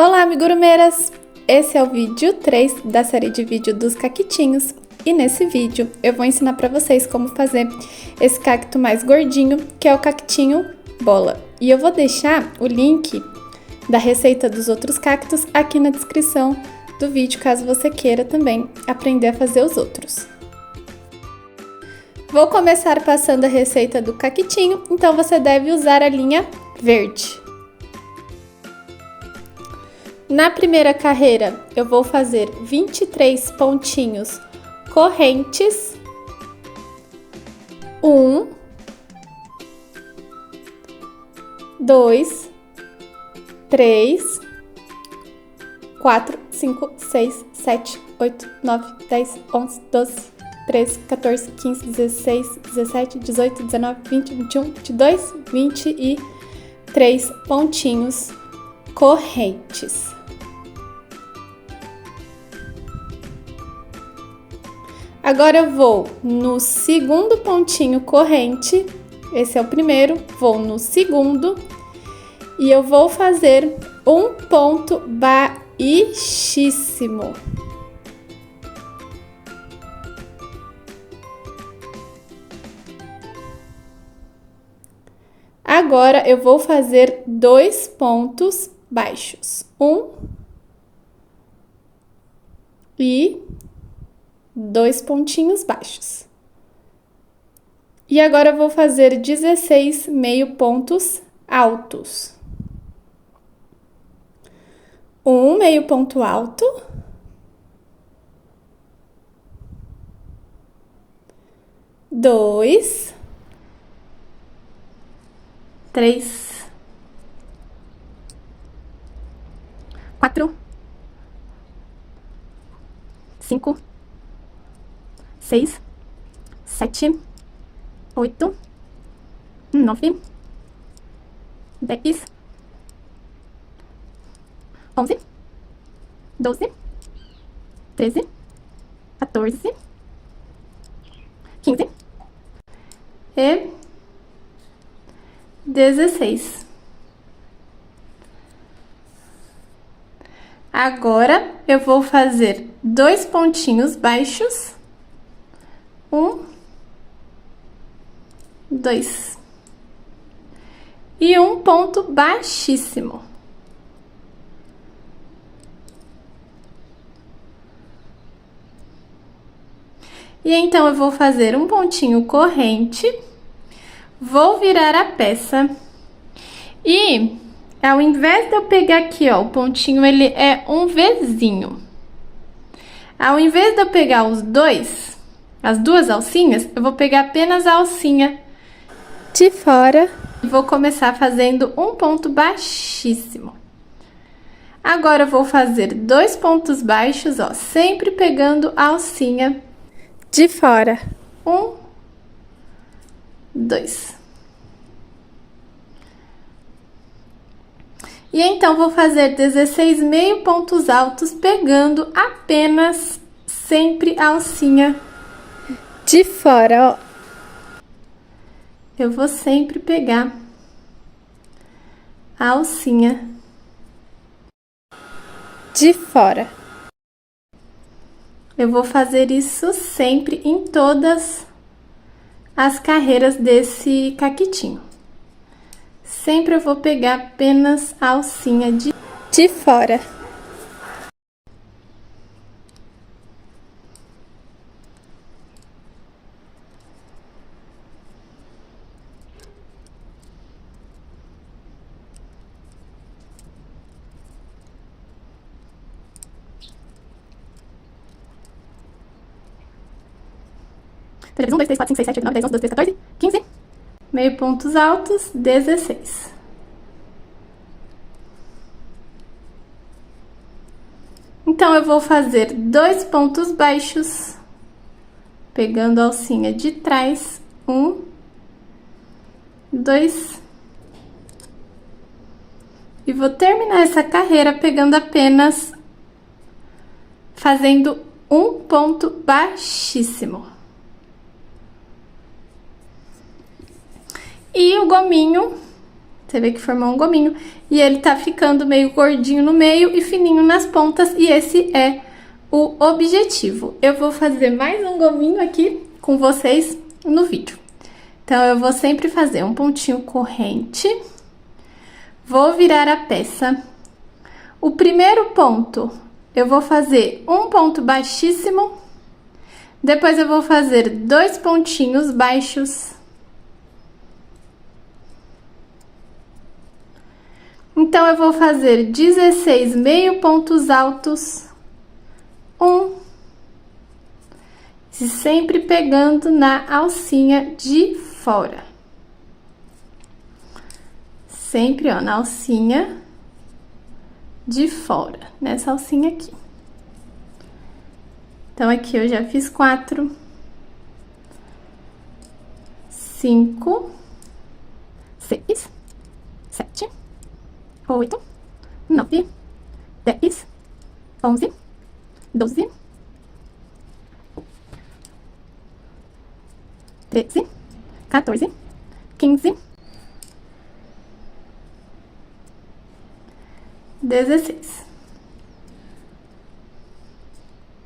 Olá, amigurumeiras! Esse é o vídeo 3 da série de vídeo dos caquitinhos. E nesse vídeo eu vou ensinar pra vocês como fazer esse cacto mais gordinho, que é o cactinho bola. E eu vou deixar o link da receita dos outros cactos aqui na descrição do vídeo, caso você queira também aprender a fazer os outros. Vou começar passando a receita do cactinho, então você deve usar a linha verde. Na primeira carreira, eu vou fazer 23 pontinhos correntes. 1, 2, 3, 4, 5, 6, 7, 8, 9, 10, 11, 12, 13, 14, 15, 16, 17, 18, 19, 20, 21, 22, 23 pontinhos correntes. Agora eu vou no segundo pontinho corrente, esse é o primeiro, vou no segundo e eu vou fazer um ponto baixíssimo. Agora eu vou fazer 2 pontos baixos, 1 e 2 pontinhos baixos. E agora eu vou fazer 16 meio pontos altos. 1 meio ponto alto. 2, 3, 4, 5, 6, 7, 8, 9, 10, 11, 12, 13, 14, 15 e 16. Agora eu vou fazer 2 pontinhos baixos. 1, 2 e um ponto baixíssimo. E então eu vou fazer um pontinho corrente, vou virar a peça e ao invés de eu pegar aqui, ó, o pontinho ele é um Vzinho. Ao invés de eu pegar as duas alcinhas, eu vou pegar apenas a alcinha de fora e vou começar fazendo um ponto baixíssimo. Agora eu vou fazer 2 pontos baixos, ó, sempre pegando a alcinha de fora. 1, 2. E então vou fazer 16 meio pontos altos, pegando apenas sempre a alcinha de fora, ó. Eu vou sempre pegar a alcinha de fora. Eu vou fazer isso sempre em todas as carreiras desse caquitinho. Sempre eu vou pegar apenas a alcinha de fora. Beleza, 1, 2, 3, 4, 5, 6, 7, 8, 9, 10, 11, 12, 13, 14, 15. Meio pontos altos, 16. Então, eu vou fazer 2 pontos baixos, pegando a alcinha de trás. 1, 2. E vou terminar essa carreira pegando apenas, fazendo um ponto baixíssimo. E o gominho Você vê que formou um gominho e ele tá ficando meio gordinho no meio e fininho nas pontas, e esse é o objetivo. Eu vou fazer mais um gominho aqui com vocês no vídeo. Então, eu vou sempre fazer um pontinho corrente, vou virar a peça. O primeiro ponto, eu vou fazer um ponto baixíssimo, depois eu vou fazer 2 pontinhos baixos. Então, eu vou fazer 16 meio pontos altos, e sempre pegando na alcinha de fora. Sempre, ó, na alcinha de fora, nessa alcinha aqui. Então, aqui eu já fiz 4, 5, 6, 7, 8, 9, 10, 11, 12, 13, 14, 15, 16.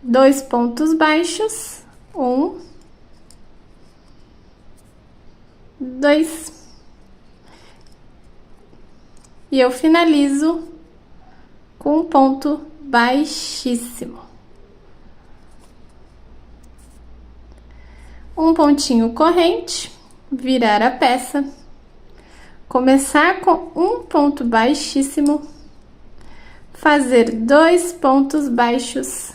2 pontos baixos, 1, 2. E eu finalizo com um ponto baixíssimo. Um pontinho corrente, virar a peça, começar com um ponto baixíssimo, fazer 2 pontos baixos,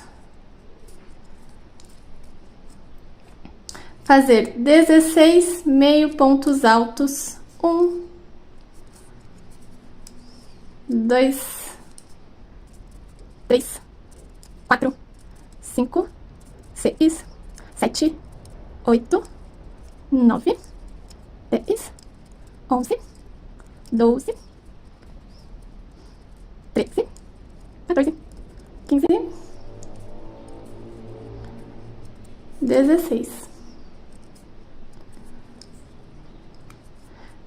fazer 16 meio pontos altos, 1, 2, 3, 4, 5, 6, 7, 8, 9, 10, 11, 12, 13, 14, 15, 16.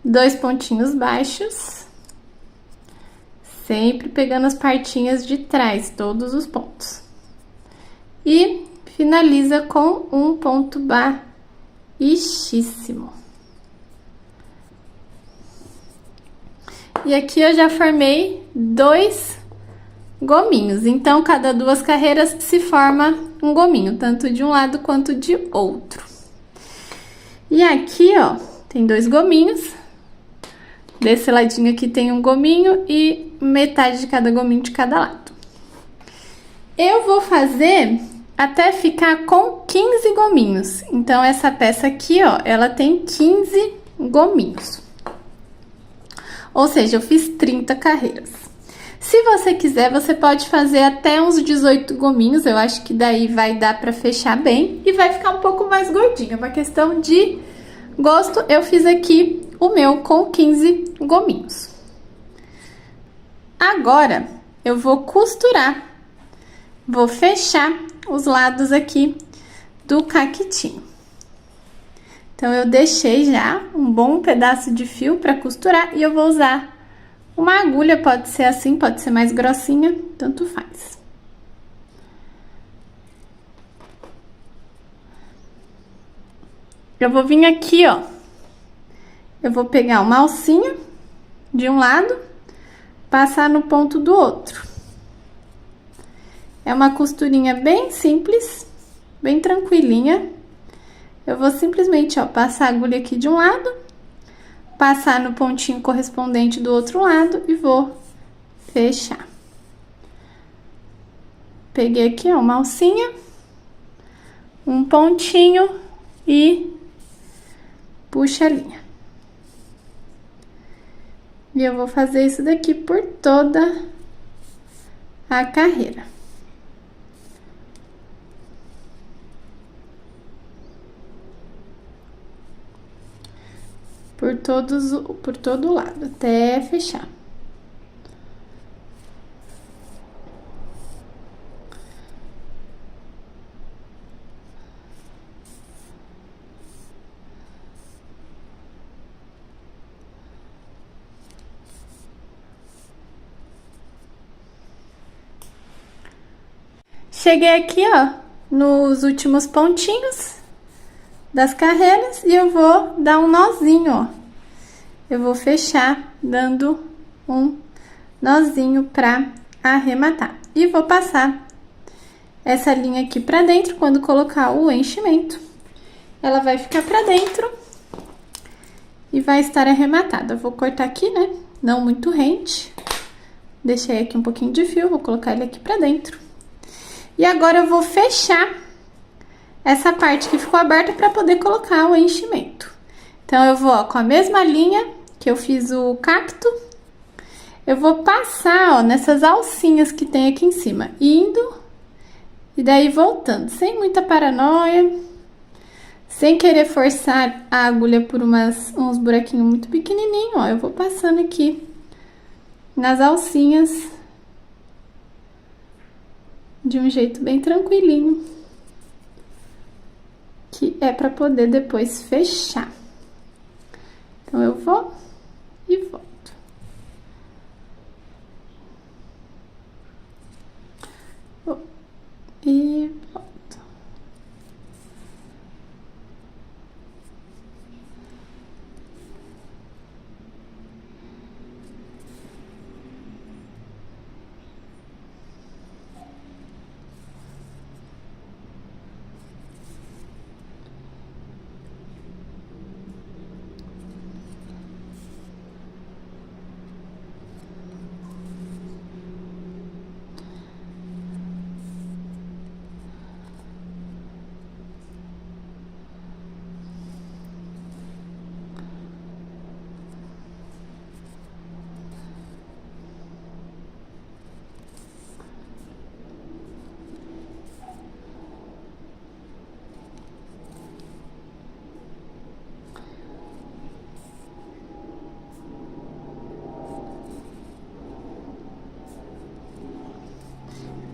2 pontinhos baixos, sempre pegando as partinhas de trás, todos os pontos. E finaliza com um ponto baixíssimo. E aqui eu já formei 2 gominhos, então cada 2 carreiras se forma um gominho, tanto de um lado quanto de outro. E aqui, ó, tem 2 gominhos. Desse ladinho aqui tem um gominho e metade de cada gominho de cada lado. Eu vou fazer até ficar com 15 gominhos. Então, essa peça aqui, ó, ela tem 15 gominhos. Ou seja, eu fiz 30 carreiras. Se você quiser, você pode fazer até uns 18 gominhos. Eu acho que daí vai dar pra fechar bem e vai ficar um pouco mais gordinho. É uma questão de gosto. Eu fiz aqui o meu com 15 gominhos. Agora, eu vou costurar, vou fechar os lados aqui do caquitinho. Então, eu deixei já um bom pedaço de fio para costurar e eu vou usar uma agulha, pode ser assim, pode ser mais grossinha, tanto faz. Eu vou vir aqui, ó. Eu vou pegar uma alcinha de um lado, passar no ponto do outro. É uma costurinha bem simples, bem tranquilinha. Eu vou simplesmente, ó, passar a agulha aqui de um lado, passar no pontinho correspondente do outro lado e vou fechar. Peguei aqui, ó, uma alcinha, um pontinho e puxa a linha. E eu vou fazer isso daqui por toda a carreira. Por todo lado, até fechar. Cheguei aqui, ó, nos últimos pontinhos das carreiras e eu vou dar um nozinho, ó. Eu vou fechar dando um nozinho pra arrematar. E vou passar essa linha aqui pra dentro quando colocar o enchimento. Ela vai ficar pra dentro e vai estar arrematada. Eu vou cortar aqui, né? Não muito rente. Deixei aqui um pouquinho de fio, vou colocar ele aqui pra dentro. E agora eu vou fechar essa parte que ficou aberta pra poder colocar o enchimento. Então, eu vou, ó, com a mesma linha que eu fiz o cacto, eu vou passar, ó, nessas alcinhas que tem aqui em cima, indo e daí voltando, sem muita paranoia, sem querer forçar a agulha por uns buraquinhos muito pequenininhos, ó. Eu vou passando aqui nas alcinhas de um jeito bem tranquilinho, que é pra poder depois fechar. Então, eu vou e volto. E volto.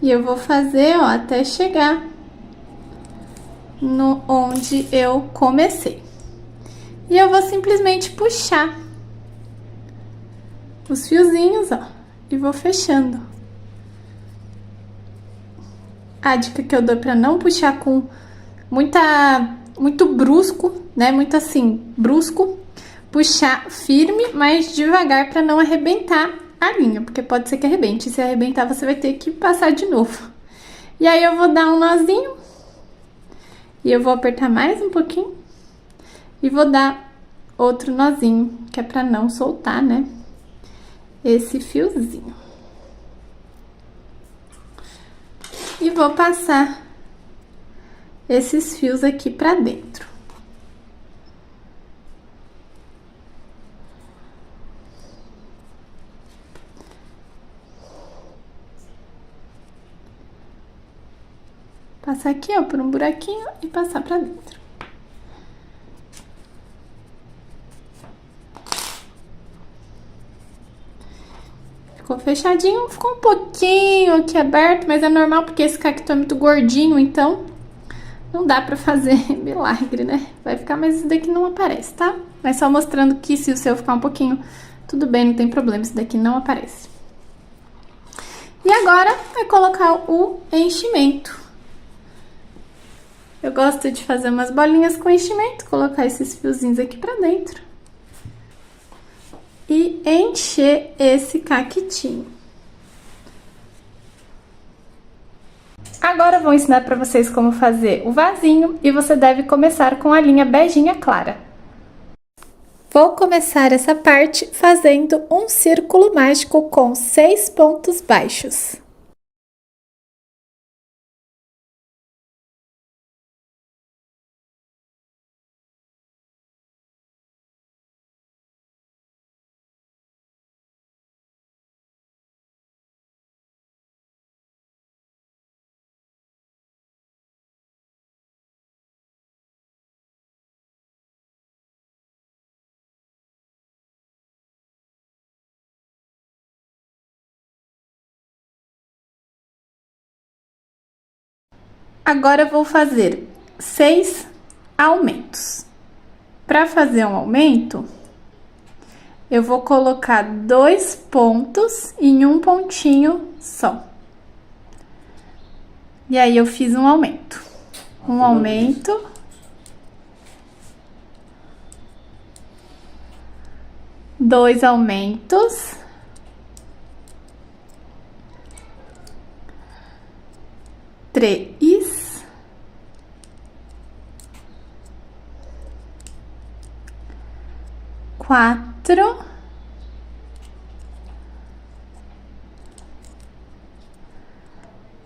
E eu vou fazer, ó, até chegar no onde eu comecei. E eu vou simplesmente puxar os fiozinhos, ó, e vou fechando. A dica que eu dou pra não puxar com muito brusco, né? Muito assim, brusco. Puxar firme, mas devagar pra não arrebentar a linha, porque pode ser que arrebente. E se arrebentar, você vai ter que passar de novo. E aí, eu vou dar um nozinho. E eu vou apertar mais um pouquinho. E vou dar outro nozinho, que é pra não soltar, né? Esse fiozinho. E vou passar esses fios aqui pra dentro. Passar aqui, ó, por um buraquinho e passar pra dentro. Ficou fechadinho, ficou um pouquinho aqui aberto, mas é normal porque esse cacto é muito gordinho, então não dá pra fazer milagre, né? Vai ficar, mas isso daqui não aparece, tá? Mas só mostrando que se o seu ficar um pouquinho, tudo bem, não tem problema, isso daqui não aparece. E agora, é colocar o enchimento. Eu gosto de fazer umas bolinhas com enchimento, colocar esses fiozinhos aqui pra dentro. E encher esse cactinho. Agora eu vou ensinar pra vocês como fazer o vasinho e você deve começar com a linha beijinha clara. Vou começar essa parte fazendo um círculo mágico com 6 pontos baixos. Agora eu vou fazer 6 aumentos. Para fazer um aumento, eu vou colocar 2 pontos em um pontinho só. E aí, eu fiz um aumento. Um aumento. Dois aumentos. Três. Quatro.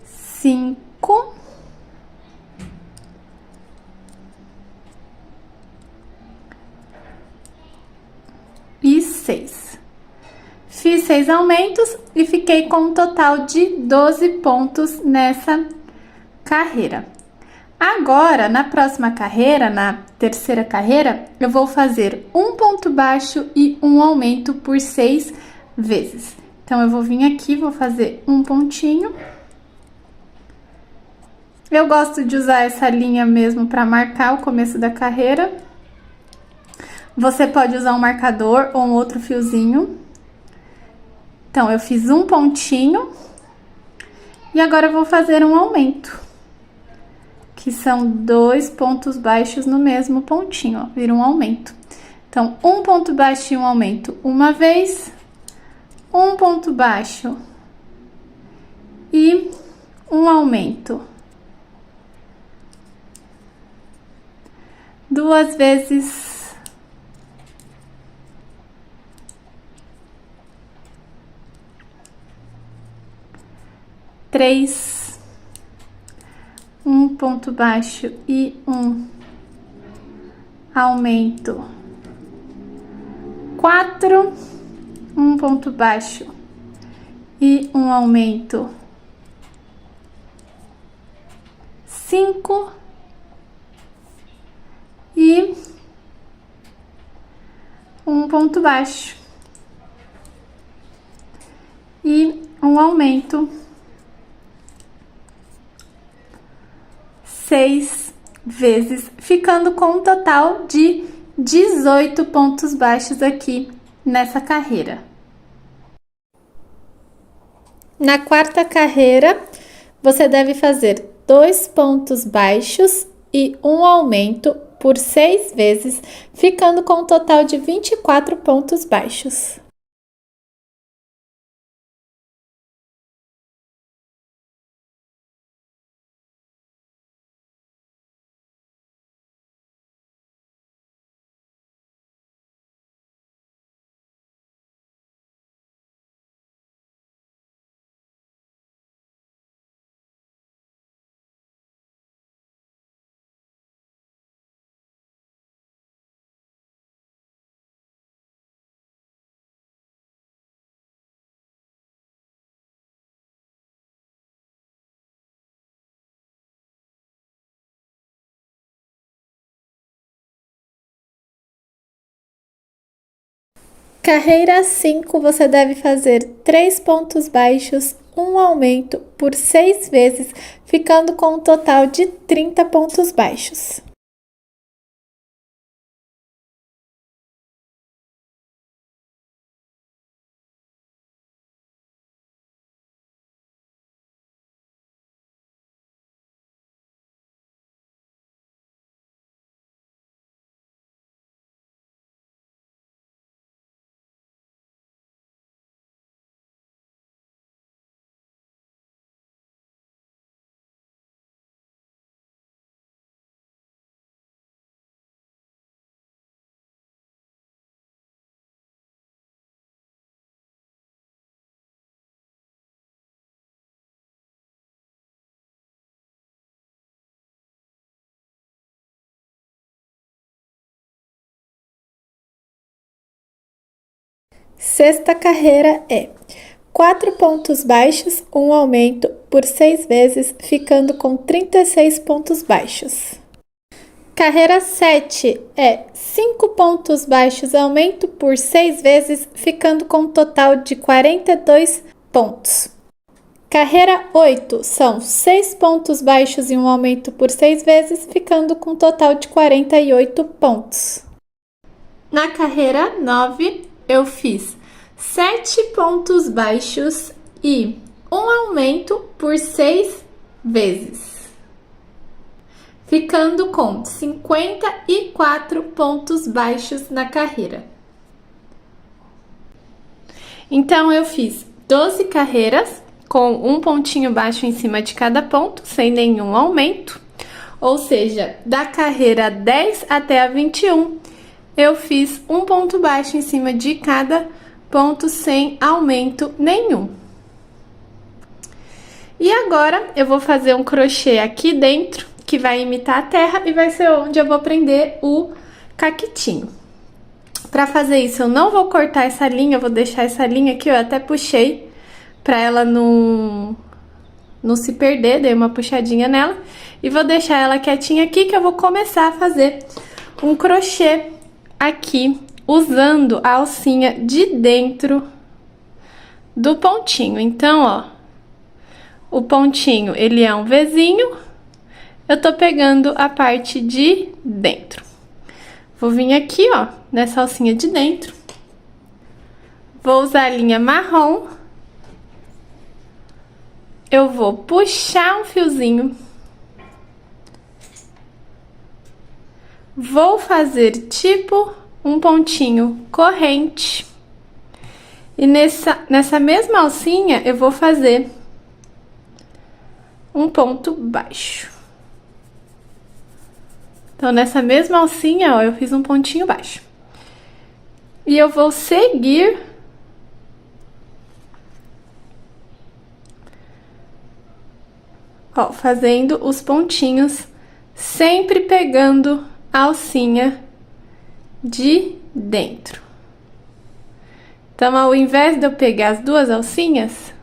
Cinco. E 6. Fiz 6 aumentos e fiquei com um total de 12 pontos nessa carreira. Agora, na próxima carreira, na terceira carreira, eu vou fazer um ponto baixo e um aumento por 6 vezes. Então, eu vou vir aqui, vou fazer um pontinho. Eu gosto de usar essa linha mesmo para marcar o começo da carreira. Você pode usar um marcador ou um outro fiozinho. Então, eu fiz um pontinho. E agora eu vou fazer um aumento. Que são 2 pontos baixos no mesmo pontinho, ó. Vira um aumento. Então, um ponto baixo e um aumento uma vez. Um ponto baixo. E um aumento. 2 vezes. 3, um ponto baixo e um aumento. 4, um ponto baixo e um aumento. 5 e um ponto baixo e um aumento. 6 vezes, ficando com um total de 18 pontos baixos aqui nessa carreira. Na quarta carreira, você deve fazer 2 pontos baixos e um aumento por 6 vezes, ficando com um total de 24 pontos baixos. Carreira 5, você deve fazer 3 pontos baixos, um aumento por 6 vezes, ficando com um total de 30 pontos baixos. Sexta carreira é 4 pontos baixos, um aumento por 6 vezes, ficando com 36 pontos baixos. Carreira 7 é 5 pontos baixos, aumento por 6 vezes, ficando com um total de 42 pontos. Carreira 8 são 6 pontos baixos e um aumento por 6 vezes, ficando com um total de 48 pontos. Na carreira 9, eu fiz 7 pontos baixos e um aumento por 6 vezes, ficando com 54 pontos baixos na carreira. Então, eu fiz 12 carreiras com um pontinho baixo em cima de cada ponto, sem nenhum aumento. Ou seja, da carreira 10 até a 21, eu fiz um ponto baixo em cima de cada ponto sem aumento nenhum. E agora, eu vou fazer um crochê aqui dentro, que vai imitar a terra e vai ser onde eu vou prender o caquitinho. Para fazer isso, eu não vou cortar essa linha, eu vou deixar essa linha aqui, eu até puxei para ela não se perder, dei uma puxadinha nela. E vou deixar ela quietinha aqui, que eu vou começar a fazer um crochê aqui, usando a alcinha de dentro do pontinho. Então, ó, o pontinho, ele é um Vzinho, eu tô pegando a parte de dentro. Vou vir aqui, ó, nessa alcinha de dentro, vou usar a linha marrom, eu vou puxar um fiozinho, vou fazer tipo um pontinho corrente, e nessa mesma alcinha eu vou fazer um ponto baixo. Então, nessa mesma alcinha, ó, eu fiz um pontinho baixo. E eu vou seguir ó, fazendo os pontinhos, sempre pegando a alcinha de dentro. Então, ao invés de eu pegar as duas alcinhas,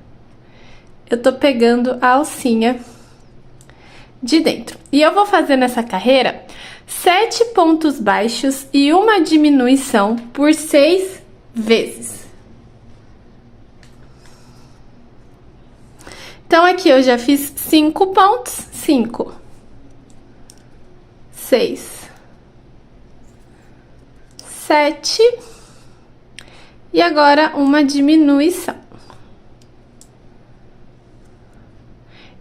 eu tô pegando a alcinha de dentro. E eu vou fazer nessa carreira 7 pontos baixos e uma diminuição por 6 vezes. Então, aqui eu já fiz 5 pontos, 5, 6, 7, e agora uma diminuição.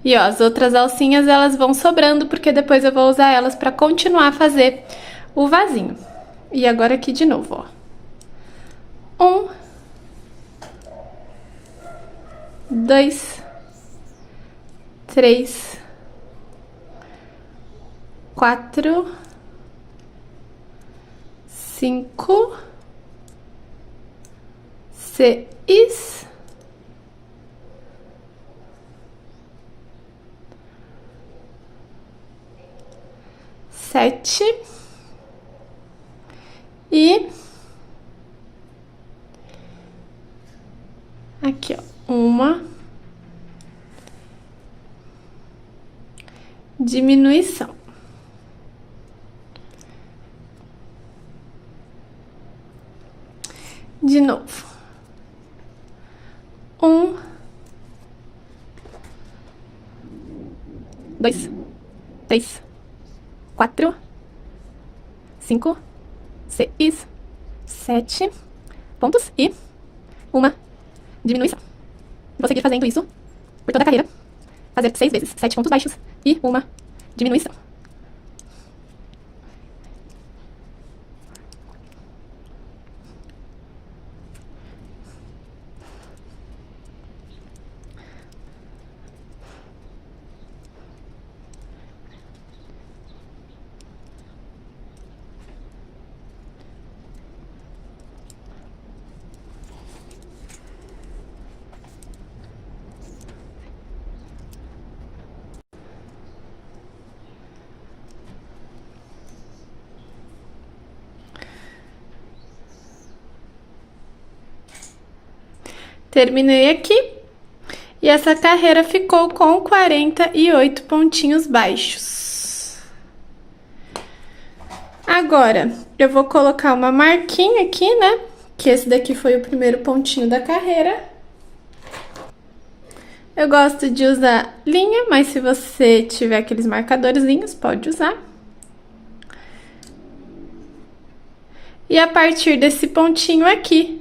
E ó, as outras alcinhas, elas vão sobrando, porque depois eu vou usar elas pra continuar a fazer o vasinho. E agora aqui de novo, ó. 1, 2, 3, 4, 5, 6, 7 e aqui, ó, uma diminuição. De novo. 1, 2, 3, 4, 5, 6, 7 pontos e uma diminuição. Vou seguir fazendo isso por toda a carreira. Fazer 6 vezes 7 pontos baixos e uma diminuição. Terminei aqui. E essa carreira ficou com 48 pontinhos baixos. Agora, eu vou colocar uma marquinha aqui, né? Que esse daqui foi o primeiro pontinho da carreira. Eu gosto de usar linha, mas se você tiver aqueles marcadorzinhos, pode usar. E a partir desse pontinho aqui,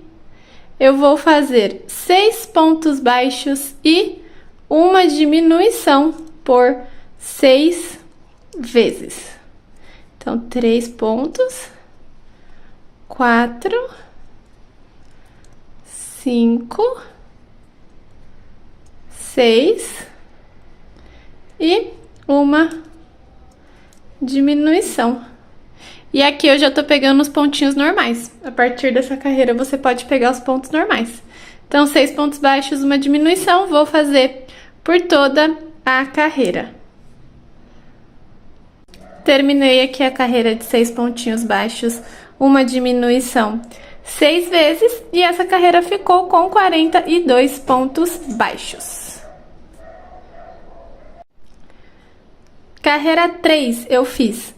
eu vou fazer 6 pontos baixos e uma diminuição por 6 vezes. Então, 3 pontos, 4, 5, 6 e uma diminuição. E aqui eu já tô pegando os pontinhos normais. A partir dessa carreira você pode pegar os pontos normais. Então, 6 pontos baixos, uma diminuição, vou fazer por toda a carreira. Terminei aqui a carreira de 6 pontinhos baixos, uma diminuição 6 vezes, e essa carreira ficou com 42 pontos baixos. Carreira 3, eu fiz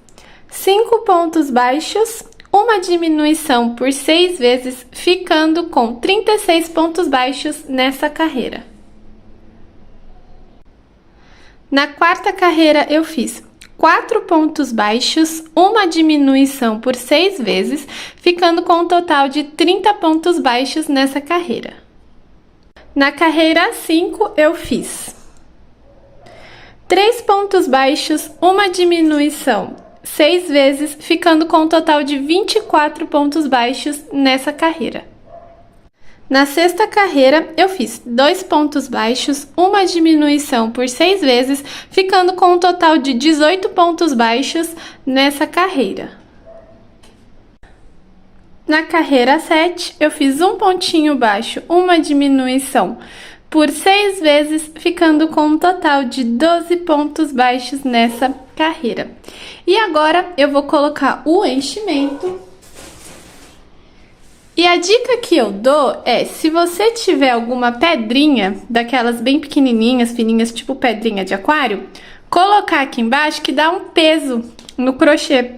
5 pontos baixos, uma diminuição por 6 vezes, ficando com 36 pontos baixos nessa carreira. Na quarta carreira, eu fiz 4 pontos baixos, uma diminuição por 6 vezes, ficando com um total de 30 pontos baixos nessa carreira. Na carreira 5, eu fiz 3 pontos baixos, uma diminuição 6 vezes, ficando com um total de 24 pontos baixos nessa carreira. Na sexta carreira, eu fiz 2 pontos baixos, uma diminuição por 6 vezes, ficando com um total de 18 pontos baixos nessa carreira. Na carreira 7, eu fiz um pontinho baixo, uma diminuição por 6 vezes, ficando com um total de 12 pontos baixos nessa carreira. E agora eu vou colocar o enchimento. E a dica que eu dou é, se você tiver alguma pedrinha, daquelas bem pequenininhas, fininhas, tipo pedrinha de aquário, colocar aqui embaixo que dá um peso no crochê,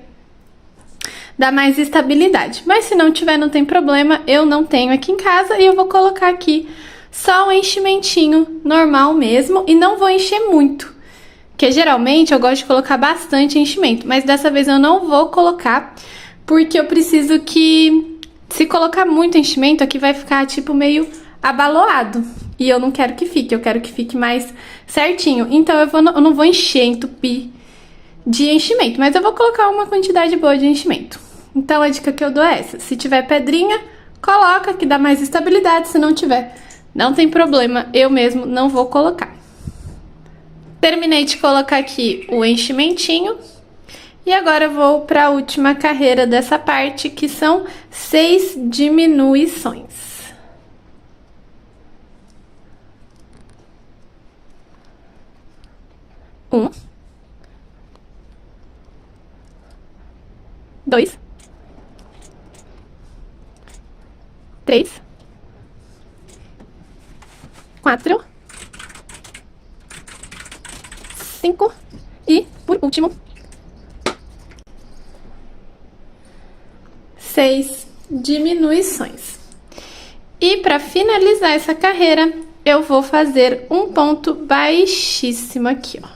dá mais estabilidade. Mas se não tiver, não tem problema, eu não tenho aqui em casa e eu vou colocar aqui só o enchimentinho normal mesmo e não vou encher muito. Porque geralmente eu gosto de colocar bastante enchimento, mas dessa vez eu não vou colocar, porque eu preciso que... Se colocar muito enchimento, aqui vai ficar, tipo, meio abaloado. E eu não quero que fique, eu quero que fique mais certinho. Então, eu não vou encher, entupir de enchimento. Mas eu vou colocar uma quantidade boa de enchimento. Então, a dica que eu dou é essa. Se tiver pedrinha, coloca, que dá mais estabilidade. Se não tiver, não tem problema. Eu mesmo não vou colocar. Terminei de colocar aqui o enchimentinho. E agora eu vou para a última carreira dessa parte, que são 6 diminuições. Um, 2, 3, 4, 5 e, por último, 6 diminuições. E para finalizar essa carreira, eu vou fazer um ponto baixíssimo aqui, ó.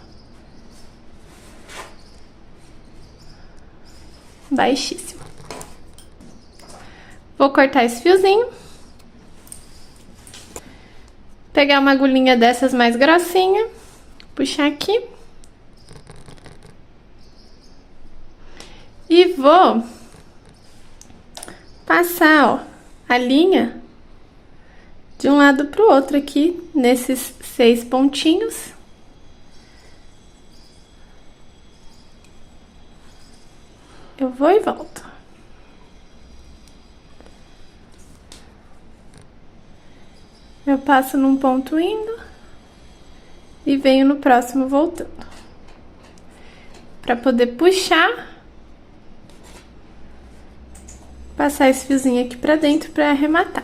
Baixíssimo. Vou cortar esse fiozinho. Pegar uma agulhinha dessas mais grossinha, puxar aqui. E vou passar, ó, a linha de um lado pro outro aqui, nesses 6 pontinhos. Eu vou e volto. Eu passo num ponto indo e venho no próximo voltando. Pra poder puxar, passar esse fiozinho aqui pra dentro pra arrematar.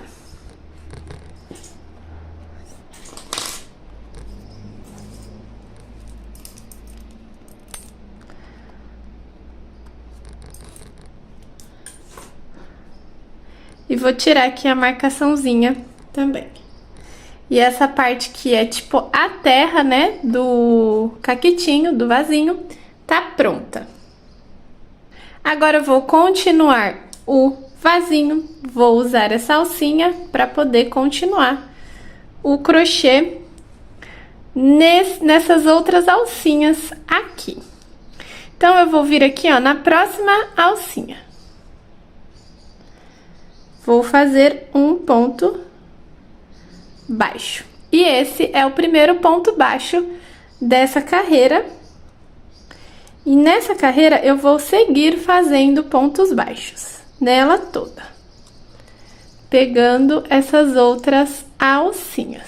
E vou tirar aqui a marcaçãozinha também. E essa parte que é tipo a terra, né, do caquetinho, do vasinho, tá pronta. Agora eu vou continuar o vasinho, vou usar essa alcinha para poder continuar o crochê nessas outras alcinhas aqui. Então, eu vou vir aqui, ó, na próxima alcinha. Vou fazer um ponto baixo. E esse é o primeiro ponto baixo dessa carreira. E nessa carreira, eu vou seguir fazendo pontos baixos nela toda, pegando essas outras alcinhas.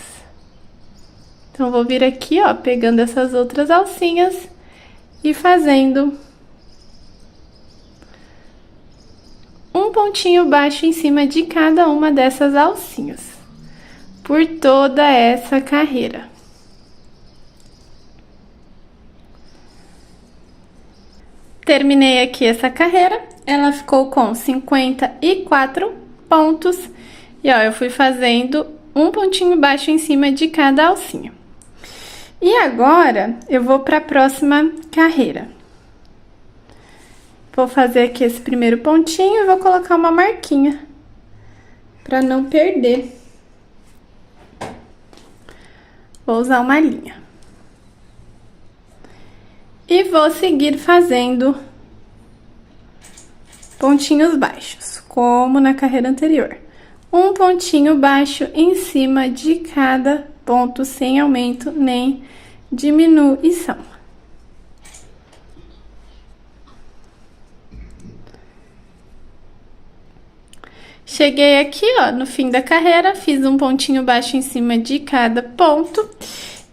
Então, vou vir aqui, ó, pegando essas outras alcinhas e fazendo um pontinho baixo em cima de cada uma dessas alcinhas, por toda essa carreira. Terminei aqui essa carreira, ela ficou com 54 pontos. E ó, eu fui fazendo um pontinho baixo em cima de cada alcinha. E agora, eu vou para a próxima carreira. Vou fazer aqui esse primeiro pontinho e vou colocar uma marquinha, para não perder. Vou usar uma linha. E vou seguir fazendo pontinhos baixos, como na carreira anterior. Um pontinho baixo em cima de cada ponto, sem aumento nem diminuição. Cheguei aqui, ó, no fim da carreira, fiz um pontinho baixo em cima de cada ponto.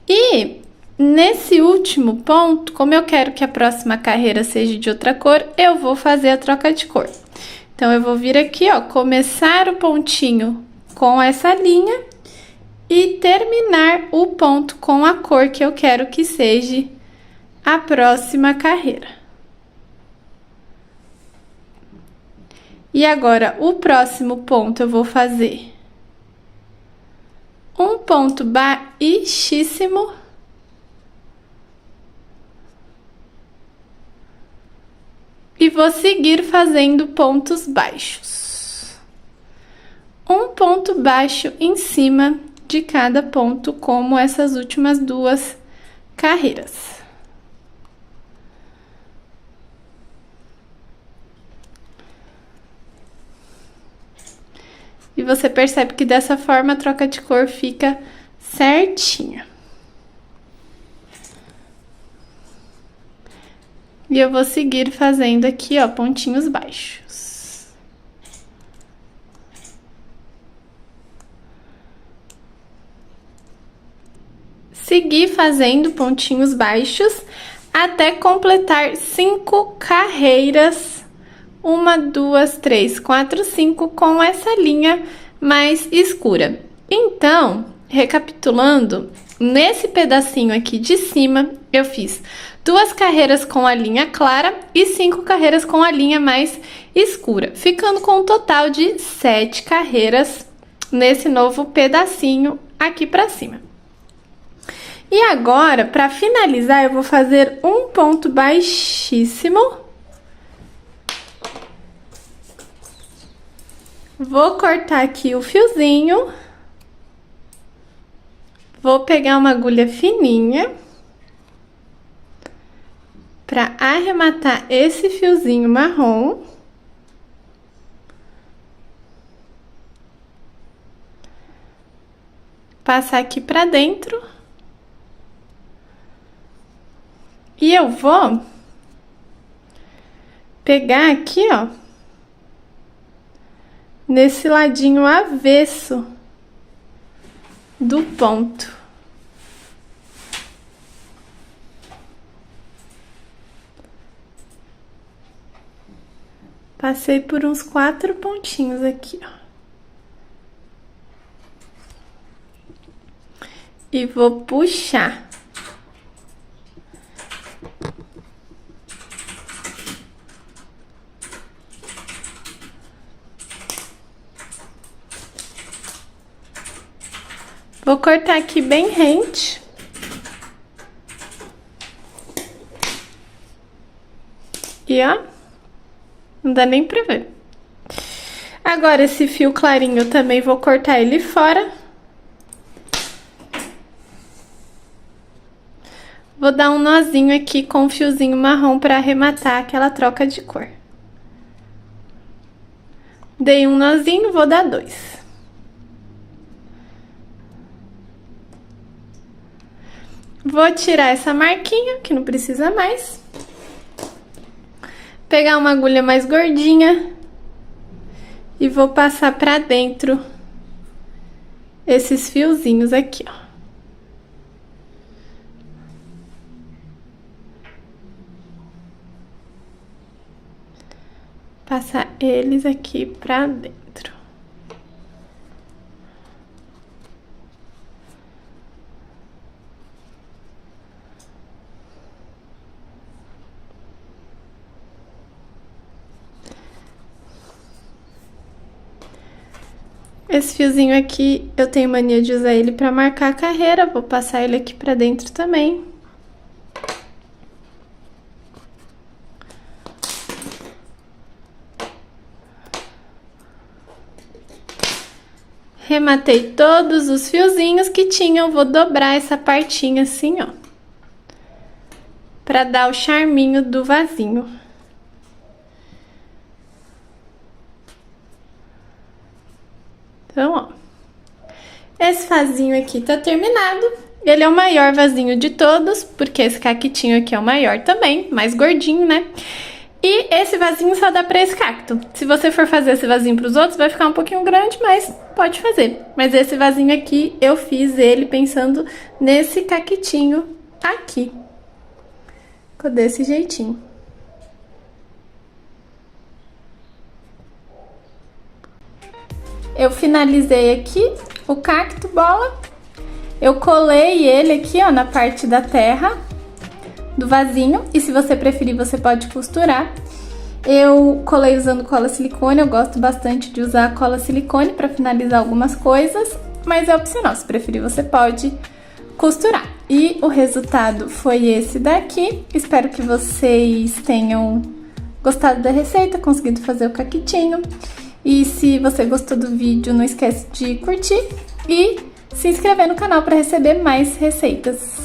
E nesse último ponto, como eu quero que a próxima carreira seja de outra cor, eu vou fazer a troca de cor. Então, eu vou vir aqui, ó, começar o pontinho com essa linha e terminar o ponto com a cor que eu quero que seja a próxima carreira. E agora, o próximo ponto eu vou fazer um ponto baixíssimo. E vou seguir fazendo pontos baixos. Um ponto baixo em cima de cada ponto, como essas últimas duas carreiras. E você percebe que dessa forma a troca de cor fica certinha. E eu vou seguir fazendo aqui, ó, pontinhos baixos. Seguir fazendo pontinhos baixos até completar 5 carreiras. 1, 2, 3, 4, 5 com essa linha mais escura. Então, recapitulando, nesse pedacinho aqui de cima, eu fiz 2 carreiras com a linha clara e 5 carreiras com a linha mais escura, ficando com um total de 7 carreiras nesse novo pedacinho aqui pra cima. E agora, para finalizar, eu vou fazer um ponto baixíssimo. Vou cortar aqui o fiozinho. Vou pegar uma agulha fininha para arrematar esse fiozinho marrom. Passar aqui para dentro. E eu vou pegar aqui, ó, nesse ladinho avesso do ponto. Passei por uns 4 pontinhos aqui, ó. E vou puxar. Vou cortar aqui bem rente. E ó, não dá nem pra ver. Agora, esse fio clarinho eu também vou cortar ele fora. Vou dar um nozinho aqui com um fiozinho marrom para arrematar aquela troca de cor. Dei um nozinho, vou dar 2. Vou tirar essa marquinha, que não precisa mais. Pegar uma agulha mais gordinha e vou passar pra dentro esses fiozinhos aqui, ó. Passar eles aqui pra dentro. Esse fiozinho aqui, eu tenho mania de usar ele pra marcar a carreira, vou passar ele aqui pra dentro também. Rematei todos os fiozinhos que tinham, vou dobrar essa partinha assim, ó. Pra dar o charminho do vasinho. Então, ó. Esse vasinho aqui tá terminado. Ele é o maior vasinho de todos, porque esse caquitinho aqui é o maior também, mais gordinho, né? E esse vasinho só dá pra esse cacto. Se você for fazer esse vasinho pros outros, vai ficar um pouquinho grande, mas pode fazer. Mas esse vasinho aqui, eu fiz ele pensando nesse caquitinho aqui. Ficou desse jeitinho. Eu finalizei aqui o cacto bola. Eu colei ele aqui, ó, na parte da terra do vasinho, e se você preferir, você pode costurar. Eu colei usando cola silicone, eu gosto bastante de usar cola silicone para finalizar algumas coisas, mas é opcional, se preferir você pode costurar. E o resultado foi esse daqui. Espero que vocês tenham gostado da receita, conseguido fazer o caquitinho. E se você gostou do vídeo, não esquece de curtir e se inscrever no canal para receber mais receitas.